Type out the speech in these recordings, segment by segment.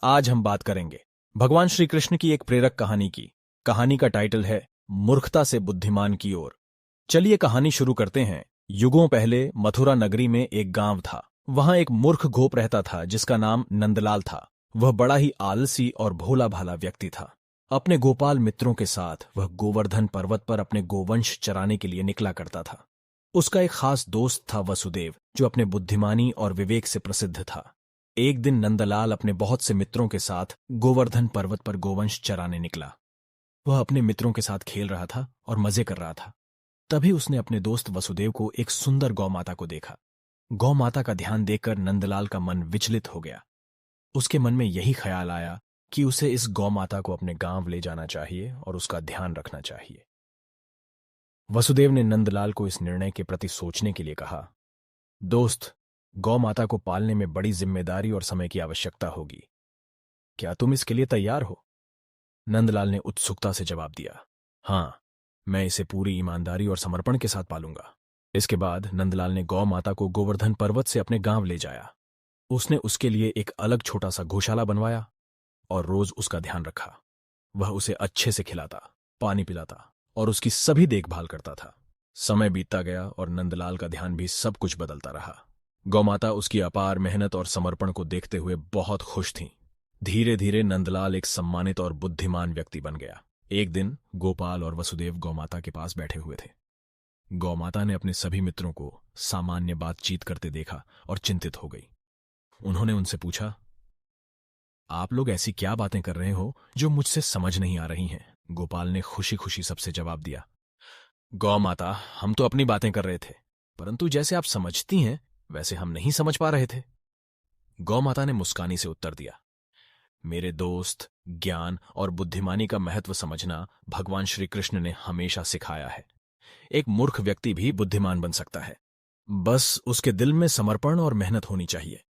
आज हम बात करेंगे भगवान श्री कृष्ण की एक प्रेरक कहानी की। कहानी का टाइटल है मूर्खता से बुद्धिमान की ओर। चलिए कहानी शुरू करते हैं। युगों पहले मथुरा नगरी में एक गांव था। वहां एक मूर्ख गोप रहता था जिसका नाम नंदलाल था। वह बड़ा ही आलसी और भोला भाला व्यक्ति था। अपने गोपाल मित्रों के साथ वह गोवर्धन पर्वत पर अपने गोवंश चराने के लिए निकला करता था। उसका एक खास दोस्त था वसुदेव, जो अपने बुद्धिमानी और विवेक से प्रसिद्ध था। एक दिन नंदलाल अपने बहुत से मित्रों के साथ गोवर्धन पर्वत पर गोवंश चराने निकला। वह अपने मित्रों के साथ खेल रहा था और मजे कर रहा था। तभी उसने अपने दोस्त वसुदेव को एक सुंदर गौमाता को देखा। गौमाता का ध्यान देखकर नंदलाल का मन विचलित हो गया। उसके मन में यही ख्याल आया कि उसे इस गौमाता को अपने गांव ले जाना चाहिए और उसका ध्यान रखना चाहिए। वसुदेव ने नंदलाल को इस निर्णय के प्रति सोचने के लिए कहा, दोस्त, गौ माता को पालने में बड़ी जिम्मेदारी और समय की आवश्यकता होगी। क्या तुम इसके लिए तैयार हो? नंदलाल ने उत्सुकता से जवाब दिया, हाँ, मैं इसे पूरी ईमानदारी और समर्पण के साथ पालूंगा। इसके बाद नंदलाल ने गौ माता को गोवर्धन पर्वत से अपने गांव ले जाया। उसने उसके लिए एक अलग छोटा सा गौशाला बनवाया और रोज उसका ध्यान रखा। वह उसे अच्छे से खिलाता, पानी पिलाता और उसकी सभी देखभाल करता था। समय बीतता गया और नंदलाल का ध्यान भी सब कुछ बदलता रहा। गौमाता उसकी अपार मेहनत और समर्पण को देखते हुए बहुत खुश थीं। धीरे धीरे नंदलाल एक सम्मानित और बुद्धिमान व्यक्ति बन गया। एक दिन गोपाल और वसुदेव गौमाता के पास बैठे हुए थे। गौमाता ने अपने सभी मित्रों को सामान्य बातचीत करते देखा और चिंतित हो गई। उन्होंने उनसे पूछा, आप लोग ऐसी क्या बातें कर रहे हो जो मुझसे समझ नहीं आ रही हैं? गोपाल ने खुशी खुशी सबसे जवाब दिया, गौमाता, हम तो अपनी बातें कर रहे थे, परंतु जैसे आप समझती हैं वैसे हम नहीं समझ पा रहे थे। गौमाता ने मुस्कानी से उत्तर दिया, मेरे दोस्त, ज्ञान और बुद्धिमानी का महत्व समझना भगवान श्री कृष्ण ने हमेशा सिखाया है। एक मूर्ख व्यक्ति भी बुद्धिमान बन सकता है, बस उसके दिल में समर्पण और मेहनत होनी चाहिए।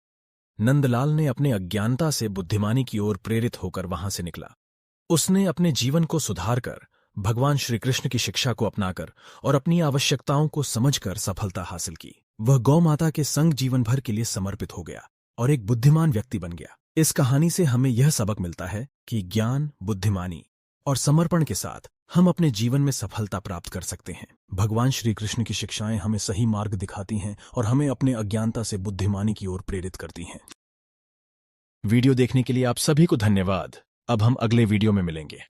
नंदलाल ने अपने अज्ञानता से बुद्धिमानी की ओर प्रेरित होकर वहां से निकला। उसने अपने जीवन को सुधारकर, भगवान श्री कृष्ण की शिक्षा को अपनाकर और अपनी आवश्यकताओं को समझकर सफलता हासिल की। वह गौ माता के संग जीवन भर के लिए समर्पित हो गया और एक बुद्धिमान व्यक्ति बन गया। इस कहानी से हमें यह सबक मिलता है कि ज्ञान, बुद्धिमानी और समर्पण के साथ हम अपने जीवन में सफलता प्राप्त कर सकते हैं। भगवान श्री कृष्ण की शिक्षाएं हमें सही मार्ग दिखाती हैं और हमें अपने अज्ञानता से बुद्धिमानी की ओर प्रेरित करती हैं। वीडियो देखने के लिए आप सभी को धन्यवाद। अब हम अगले वीडियो में मिलेंगे।